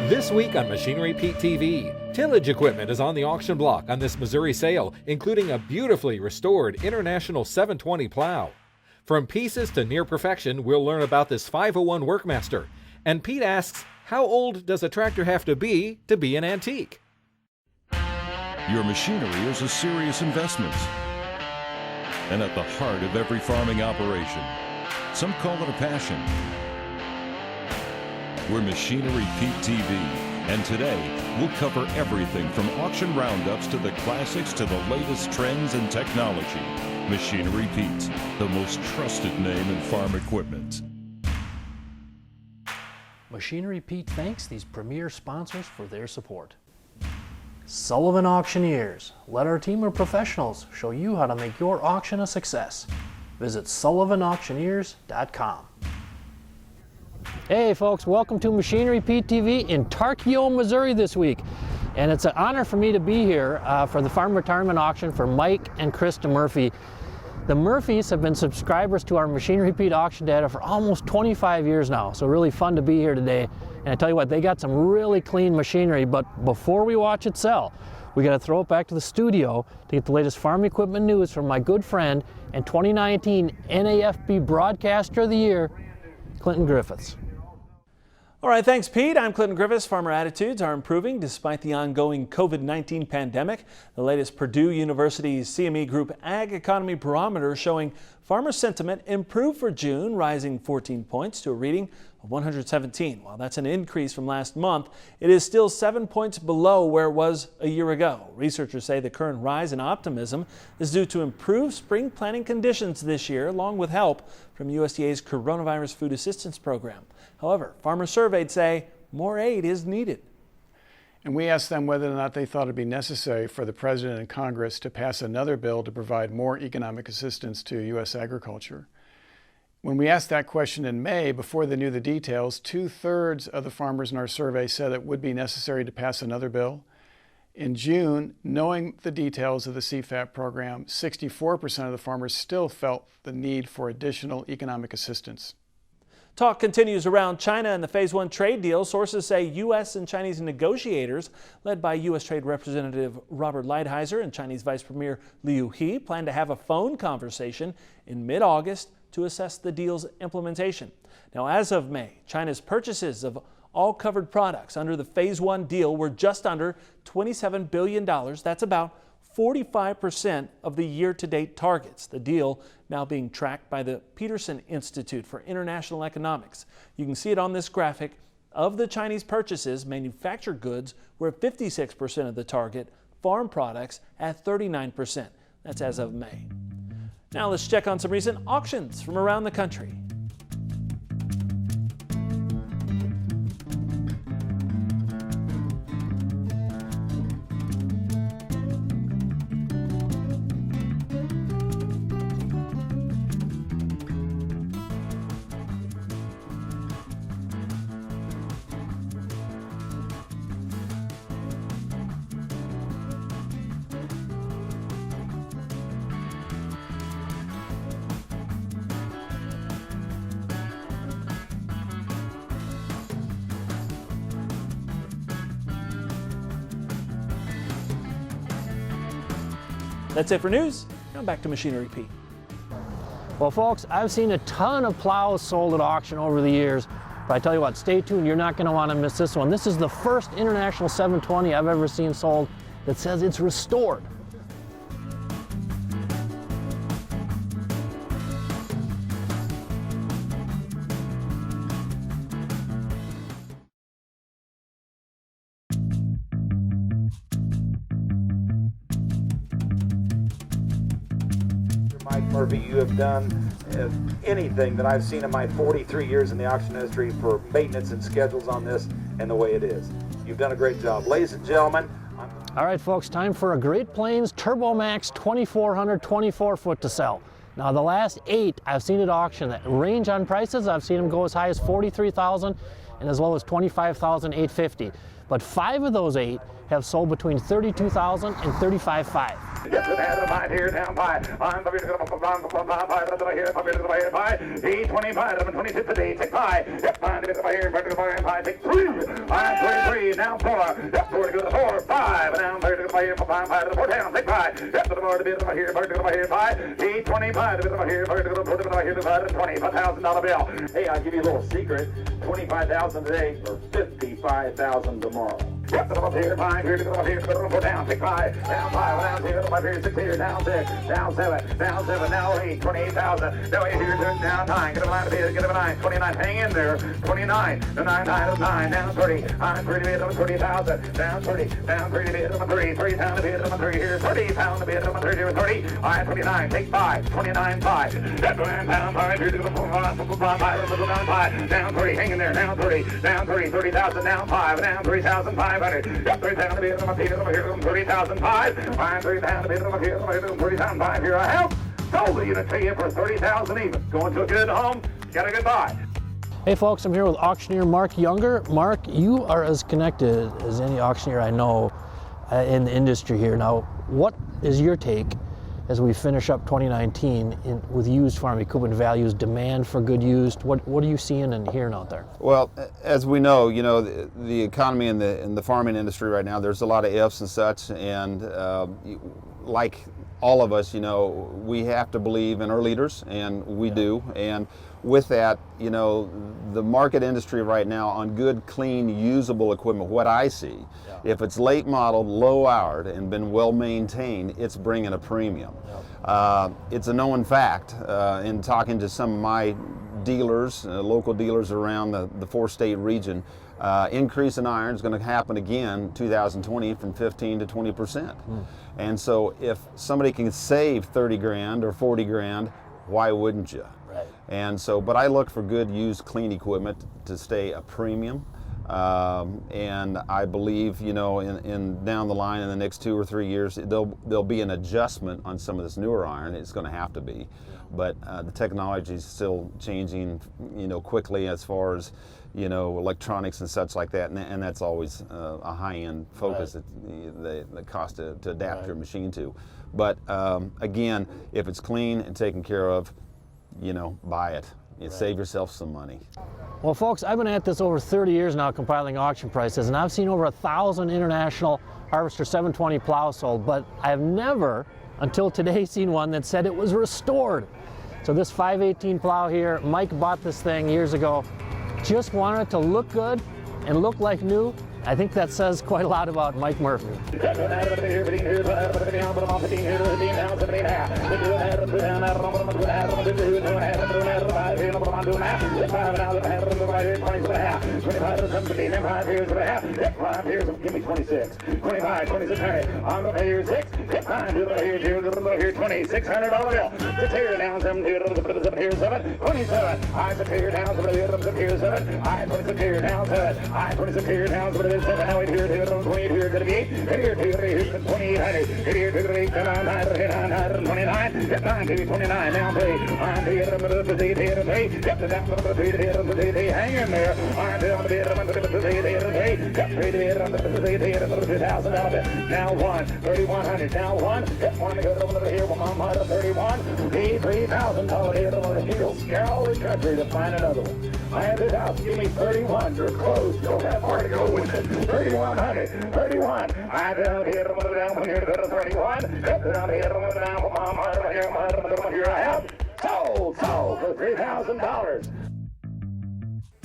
This week on Machinery Pete TV, tillage equipment is on the auction block on this Missouri sale, including a beautifully restored International 720 plow. From pieces to near perfection, we'll learn about this 501 Workmaster. And Pete asks, how old does a tractor have to be an antique? Your machinery is a serious investment and at the heart of every farming operation. Some call it a passion. We're Machinery Pete TV, and today we'll cover everything from auction roundups to the classics to the latest trends and technology. Machinery Pete, the most trusted name in farm equipment. Machinery Pete thanks these premier sponsors for their support. Sullivan Auctioneers. Let our team of professionals show you how to make your auction a success. Visit sullivanauctioneers.com. Hey folks, welcome to Machinery Pete TV in Tarkio, Missouri this week. And it's an honor for me to be here for the Farm Retirement Auction for Mike and Krista Murphy. The Murphys have been subscribers to our Machinery Pete auction data for almost 25 years now, so really fun to be here today. And I tell you what, they got some really clean machinery, but before we watch it sell, we got to throw it back to the studio to get the latest farm equipment news from my good friend and 2019 NAFB Broadcaster of the Year, Clinton Griffiths. All right, thanks, Pete. I'm Clinton Griffiths. Farmer attitudes are improving despite the ongoing COVID-19 pandemic. The latest Purdue University's CME Group Ag Economy Barometer showing farmer sentiment improved for June, rising 14 points to a reading of 117. While that's an increase from last month, it is still 7 points below where it was a year ago. Researchers say the current rise in optimism is due to improved spring planting conditions this year, along with help from USDA's Coronavirus Food Assistance Program. However, farmers surveyed say more aid is needed. And we asked them whether or not they thought it would be necessary for the President and Congress to pass another bill to provide more economic assistance to U.S. agriculture. When we asked that question in May, before they knew the details, 2/3 of the farmers in our survey said it would be necessary to pass another bill. In June, knowing the details of the CFAP program, 64% of the farmers still felt the need for additional economic assistance. Talk continues around China and the Phase 1 trade deal. Sources say U.S. and Chinese negotiators, led by U.S. Trade Representative Robert Lighthizer and Chinese Vice Premier Liu He, plan to have a phone conversation in mid-August to assess the deal's implementation. Now, as of May, China's purchases of all covered products under the Phase 1 deal were just under $27 billion. That's about 45% of the year-to-date targets. The deal now being tracked by the Peterson Institute for International Economics. You can see it on this graphic. Of the Chinese purchases, manufactured goods were at 56% of the target, farm products at 39%. That's as of May. Now let's check on some recent auctions from around the country. That's it for news. Now back to Machinery Pete. Well folks, I've seen a ton of plows sold at auction over the years, but I tell you what, stay tuned, you're not going to want to miss this one. This is the first International 720 I've ever seen sold that says it's restored. Mike Murphy, you have done anything that I've seen in my 43 years in the auction industry for maintenance and schedules on this and the way it is. You've done a great job. Ladies and gentlemen. All right, folks, time for a Great Plains TurboMax 2400 24-foot to sell. Now, the last 8 I've seen at auction that range on prices. I've seen them go as high as $43,000 and as low as $25,850. But 5 of those 8 have sold between $32,000 and $35,500. Yes, the man of mine here down by. I'm the here, E25, 22 today, take 5. Yep, mine to here, take 3. I'm 23, now 4. Yep, 4 to go to 4, 5. And now 30 to the here, 5 to the 4 down, take 5. Yep, to the more to be here, 5 E25 to the here, 30 to the 4 to the here, $25,000 bill. Hey, I'll give you a little secret. 25,000 today or 55,000 tomorrow. Yep, to the here, 5 here to the here, to the 4 down, take 5. Down 5, down 2, to the here, 6 here, down 6, down 7, now 8, 28,000. Now 8 here, down 9. Get a line to be, get a 9, 29. Hang in there, 29. The 9, down 30. I'm 30 to be 30,000. Down 30, down 30 to be 3 pound to be 3 here, 30 pound to be 30 here, 30. I'm 29, take 5, 29, 5. That's 9 pound, 5 here to the 4, 5, down 30, hang in there, down 30, 30,000, down 5, down 3,500. Yep, 3 pound to be 30,005. I'm 3 pound to be 30,005. Here I have. Sold the unit to you for 30,000 even. Going to a good home, got a good buy. Hey folks, I'm here with auctioneer Mark Younger. Mark, you are as connected as any auctioneer I know in the industry here. Now, what is your take as we finish up 2019 with used farm equipment values, demand for good used? What are you seeing and hearing out there? Well, as we know, the economy in the farming industry right now, there's a lot of ifs and such, and like all of us, we have to believe in our leaders, and we do. And with that, the market industry right now on good, clean, usable equipment, what I see, if it's late model, low houred, and been well maintained, it's bringing a premium. It's a known fact in talking to some of my dealers, local dealers around the 4-state region. Increase in iron is going to happen again 2020 from 15 to 20%. And so if somebody can save 30 grand or 40 grand, why wouldn't you? Right. And so, but I look for good used clean equipment to stay a premium. And I believe, in down the line in the next 2 or 3 years, there'll be an adjustment on some of this newer iron. It's going to have to be, but the technology is still changing, quickly as far as, electronics and such like that, and that's always a high-end focus, right. The cost to adapt right. your machine to. But again, if it's clean and taken care of, buy it. You right. Save yourself some money. Well, folks, I've been at this over 30 years now, compiling auction prices, and I've seen over 1,000 international Harvester 720 plows sold, but I've never, until today, seen one that said it was restored. So this 518 plow here, Mike bought this thing years ago, just wanted it to look good and look like new. I think that says quite a lot about Mike Murphy. Give me 26. 25, 26. I'm going to pay you 6. Here, $2,600 bill. Sit here down, 7 here, 7. 27. I sit here down, 7 here, 7. I 26 here down, 7. I 26 here down, 7. now 8 here, 28 here, going to be 8. Here, 2,800. Here, 929. 929. Now pay. I'm here, hang in there. I'm $2,000. Now 1, 3,100. Now 1. One to go over here. 31. $3,000 here over here. You'll scare all the country to find another one. I have this house. Give me 31. You're close. You'll have far to go with it. 3,100. 31. I down here. Down here to 31. Down here. Down here. I have sold for $3,000.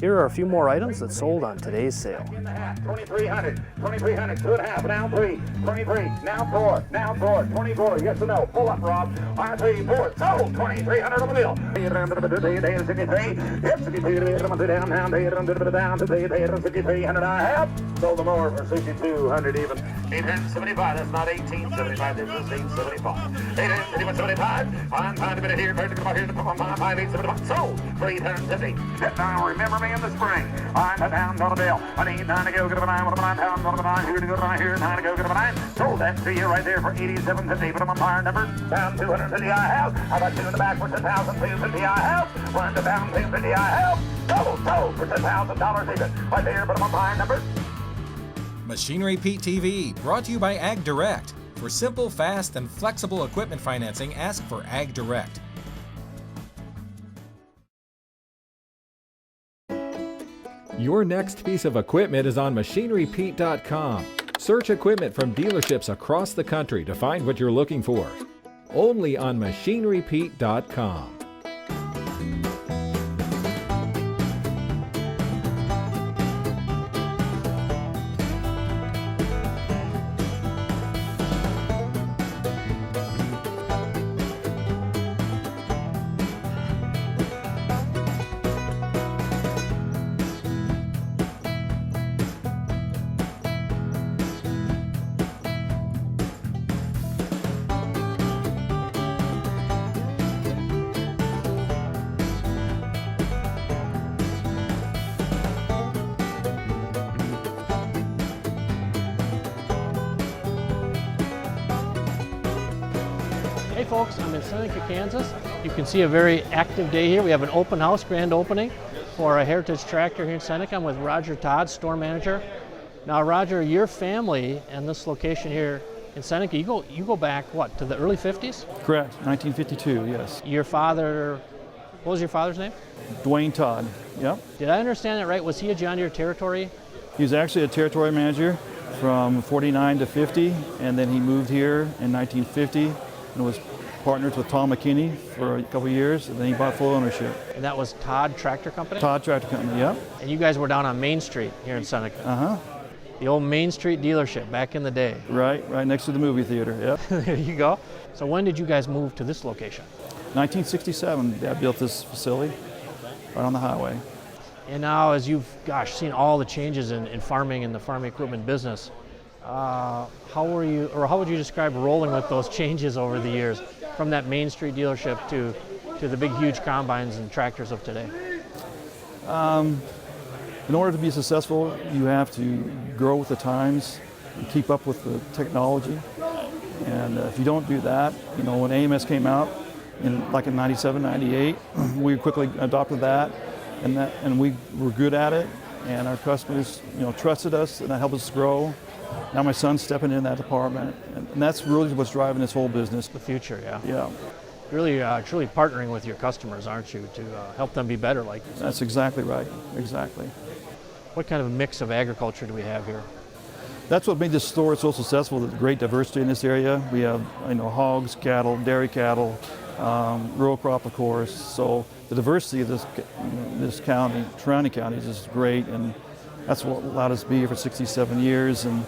Here are a few more items that sold on today's sale. 2,300, 2.5, now 3, 23, now 4, 24, yes or no, pull up, Rob, 1, 3, 4, sold, 2,300 on the bill. Yes, 6,300 I have, sold them over for 6,200 even. 875, that's not 1,875, this is 875. 875, I'm trying to get it here, 5,875, sold for 850. Now remember me in the spring. I'm $1 on the bill. I need 9 to go, get a 9, what about £9 on the 9, here to go, 9 to go, get a 9. Sold that to you right there for $87.50, but I'm on fire number. Pound 250 I have. How about 2 in the back for $10,250 I have. 1 to pound 250 I have. Sold for $10,000 even. Right there, but I'm buying numbers. Machinery Pete TV, brought to you by Ag Direct. For simple, fast, and flexible equipment financing, ask for Ag Direct. Your next piece of equipment is on MachineryPete.com. Search equipment from dealerships across the country to find what you're looking for. Only on MachineryPete.com. Hey folks, I'm in Seneca, Kansas. You can see a very active day here. We have an open house, grand opening for a Heritage Tractor here in Seneca. I'm with Roger Todd, store manager. Now Roger, your family and this location here in Seneca, you go back, what, to the early 50s? Correct, 1952, yes. Your father, what was your father's name? Dwayne Todd, yep. Did I understand that right? Was he a John Deere territory? He was actually a territory manager from 49 to 50, and then he moved here in 1950 and was partnered with Tom McKinney for a couple of years, and then he bought full ownership. And that was Todd Tractor Company? Todd Tractor Company, yep. And you guys were down on Main Street here in Seneca? Uh-huh. The old Main Street dealership back in the day. Right next to the movie theater, yep. There you go. So when did you guys move to this location? 1967, Dad built this facility right on the highway. And now as you've, seen all the changes in farming and the farm equipment business, how would you describe rolling with those changes over the years from that Main Street dealership to the big, huge combines and tractors of today? In order to be successful, you have to grow with the times and keep up with the technology. And if you don't do that, when AMS came out in 97, 98, we quickly adopted that, and we were good at it, and our customers, trusted us, and that helped us grow. Now my son's stepping in that department, and that's really what's driving this whole business. The future, yeah. Yeah. Really, truly partnering with your customers, aren't you, to help them be better like you? That's exactly right, exactly. What kind of a mix of agriculture do we have here? That's what made this store so successful, the great diversity in this area. We have, hogs, cattle, dairy cattle, rural crop, of course. So the diversity of this county, surrounding counties, is great, and that's what allowed us to be here for 67 years, and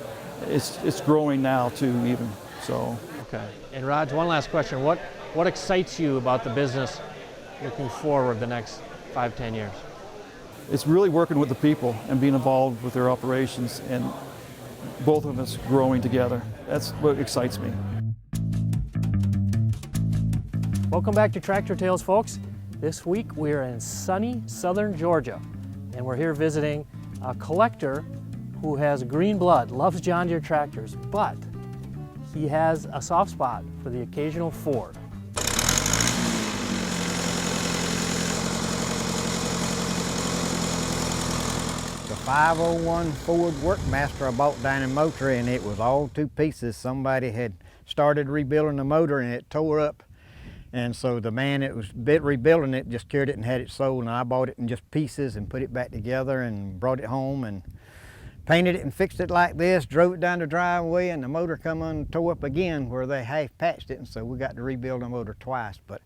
it's growing now too, even. So. Okay. And Raj, one last question: What excites you about the business looking forward the next 5-10 years? It's really working with the people and being involved with their operations, and both of us growing together. That's what excites me. Welcome back to Tractor Tales, folks. This week we're in sunny southern Georgia, and we're here visiting a collector who has green blood, loves John Deere tractors, but he has a soft spot for the occasional Ford. The 501 Ford Workmaster I bought down in Moultrie, and it was all two pieces. Somebody had started rebuilding the motor and it tore up. And so the man that was rebuilding it just cured it and had it sold, and I bought it in just pieces and put it back together and brought it home and painted it and fixed it like this, drove it down the driveway, and the motor come on and tore up again where they half patched it, and so we got to rebuild the motor twice. But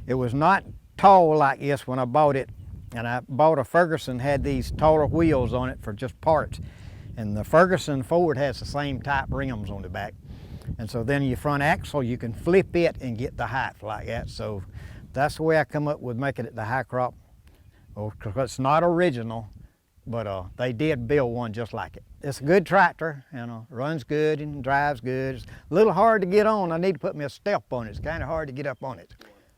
it was not tall like this when I bought it. And I bought a Ferguson, had these taller wheels on it for just parts. And the Ferguson Ford has the same type rims on the back. And so then your front axle, you can flip it and get the height like that. So that's the way I come up with making it the high crop. Because it's not original, but they did build one just like it. It's a good tractor, runs good and drives good. It's a little hard to get on. I need to put me a step on it. It's kind of hard to get up on it.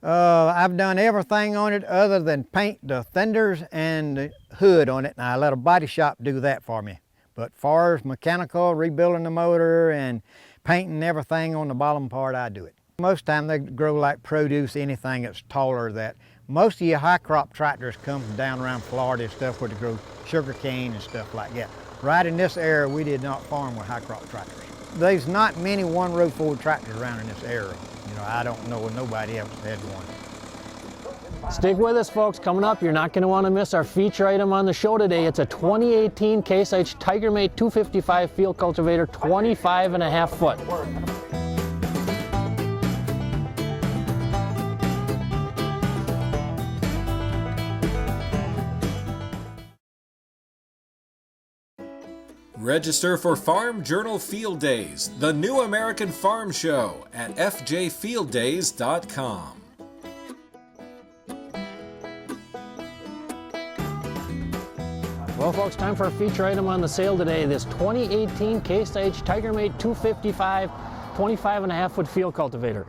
I've done everything on it other than paint the fenders and the hood on it, and I let a body shop do that for me. But far as mechanical, rebuilding the motor and painting everything on the bottom part, I do it. Most time they grow like produce, anything that's taller that Most of your high crop tractors come from down around Florida and stuff where they grow sugar cane and stuff like that. Right in this area, we did not farm with high crop tractors. There's not many one-row forward tractors around in this area. You know, I don't know if nobody else had one. Stick with us, folks. Coming up, you're not going to want to miss our feature item on the show today. It's a 2018 Case IH TigerMate 255 field cultivator, 25.5 foot. Register for Farm Journal Field Days, the new American farm show at fjfielddays.com. Well, folks, time for a feature item on the sale today. This 2018 Case IH TigerMate 255 25.5 foot field cultivator.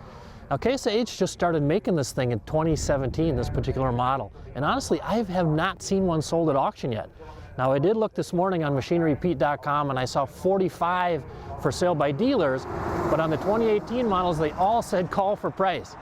Now, Case IH just started making this thing in 2017, this particular model. And honestly, I have not seen one sold at auction yet. Now, I did look this morning on machinerypete.com and I saw 45 for sale by dealers, but on the 2018 models, they all said call for price.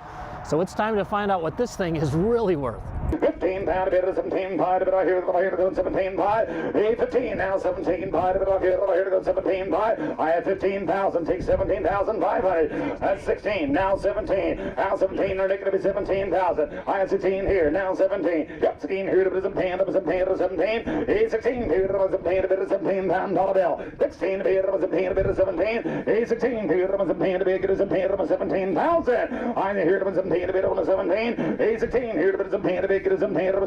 So it's time to find out what this thing is really worth. 15 pound, a bit of 17 pie, a bit of here to go 17 pie. 15 now, 17 pie, a bit of here to go 17 pie. I had 15,000, take 17,500. That's 16, now 17. Now 17, they're going to be 17,000. I had 16 here, now 17. Yep, 16 here, a bit of 17, a bit of 17, a bit of 17. 16 here, a bit of 17, a bit of 17 pound dollar bill. 16 a bit of 17, a bit of 17. 16 here, a bit of 17, a bit of 17, a bit of 17,000. I here, a bit of 17, a bit of 17. 16 here, a bit of 17, a bit of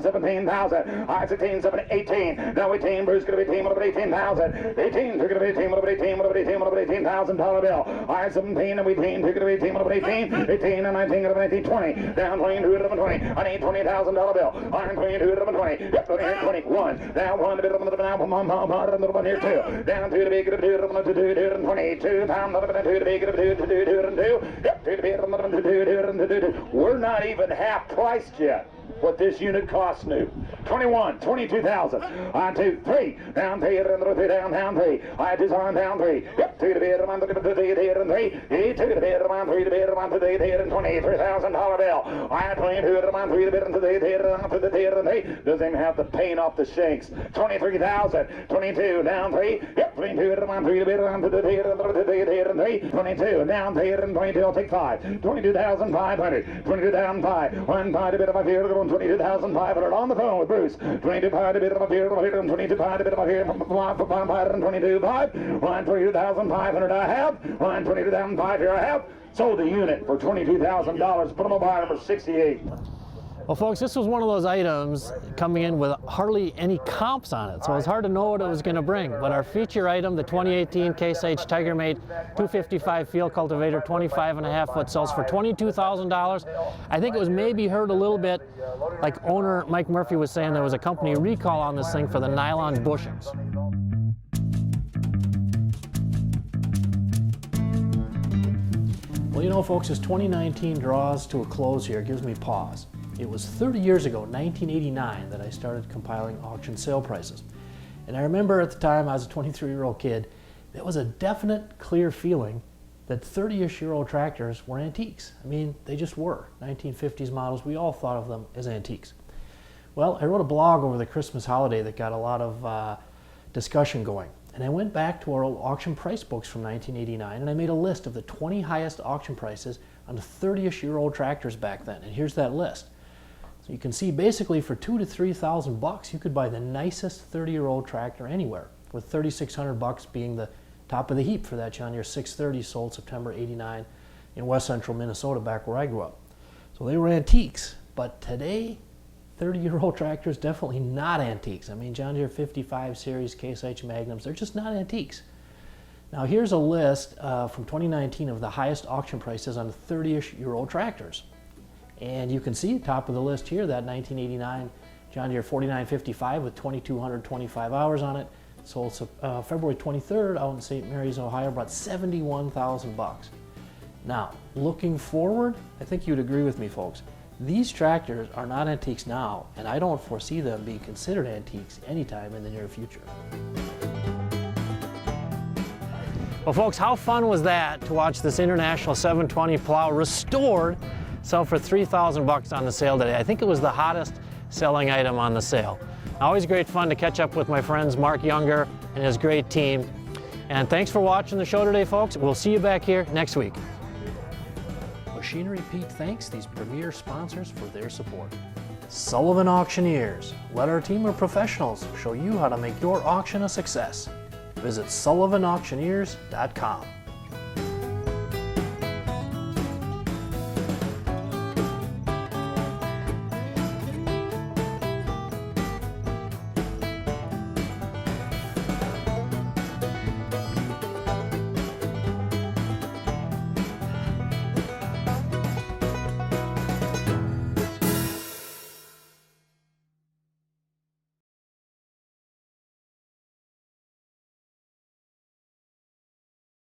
17,000. I 16, 17, 18. Now 18, Bruce going to be a team of 18,000. 18, we're going to be a team of 18, of 18, of $18,000 bill. I 17 and we team, we're going to be a team of 18, 18 and 19 of 18, 20. Down 22 of 20. I need $20,000 bill. I'm 22 of 20. Yep, 21. Down one, a bit of now, one here two. Down two to be good of 2 and 22 pound, another 2 to be good of 2 and 2. Yep, 2 to be good of 2. We're not even half priced yet. What this unit costs new. 21, 22,000. On 2, 3. Down 3, down 3. I just on down 3. Yep, 2 to be around 3. 2 to be around 3 to be around $23,000 bill. I had 22 around 3 to be around 3. Doesn't even have the paint off the shanks. 23,000. 22 down 3. Yep, 22 around 3 to be around 3. 22 down 3 and 22. I'll take 5. 22,500. 22 down 5. 1 5 to be around 22,500 on the phone with Bruce. 22 pi to bit of a beer, 22 pi to bit of a beer, 22 pi, 122,500 I have, 122,500 here I have. Sold the unit for $22,000. Put them on buy number 68. Well, folks, this was one of those items coming in with hardly any comps on it, so it was hard to know what it was going to bring. But our feature item, the 2018 Case IH TigerMate 255 field cultivator, 25.5 foot, sells for $22,000. I think it was maybe heard a little bit, like owner Mike Murphy was saying, there was a company recall on this thing for the nylon bushings. Well, you know, folks, as 2019 draws to a close here, it gives me pause. It was 30 years ago, 1989, that I started compiling auction sale prices. And I remember at the time, I was a 23-year-old kid, there was a definite, clear feeling that 30-ish-year-old tractors were antiques. I mean, they just were. 1950s models, we all thought of them as antiques. Well, I wrote a blog over the Christmas holiday that got a lot of discussion going. And I went back to our old auction price books from 1989, and I made a list of the 20 highest auction prices on the 30-ish-year-old tractors back then. And here's that list. So you can see basically for $2,000 to $3,000 you could buy the nicest 30-year-old tractor anywhere, with $3,600 being the top of the heap for that John Deere 630 sold September '89 in west central Minnesota, back where I grew up. So they were antiques, but today 30-year-old tractors definitely not antiques. I mean, John Deere 55 series Case IH Magnums, they're just not antiques. Now here's a list from 2019 of the highest auction prices on 30-ish-year-old tractors. And you can see top of the list here, that 1989 John Deere 4955 with 2,225 hours on it. Sold February 23rd out in St. Mary's, Ohio, brought $71,000. Now, looking forward, I think you'd agree with me, folks. These tractors are not antiques now, and I don't foresee them being considered antiques anytime in the near future. Well, folks, how fun was that to watch this International 720 plow restored sell for $3,000 on the sale today. I think it was the hottest selling item on the sale. Always great fun to catch up with my friends Mark Younger and his great team. And thanks for watching the show today, folks. We'll see you back here next week. Machinery Pete thanks these premier sponsors for their support. Sullivan Auctioneers. Let our team of professionals show you how to make your auction a success. Visit sullivanauctioneers.com.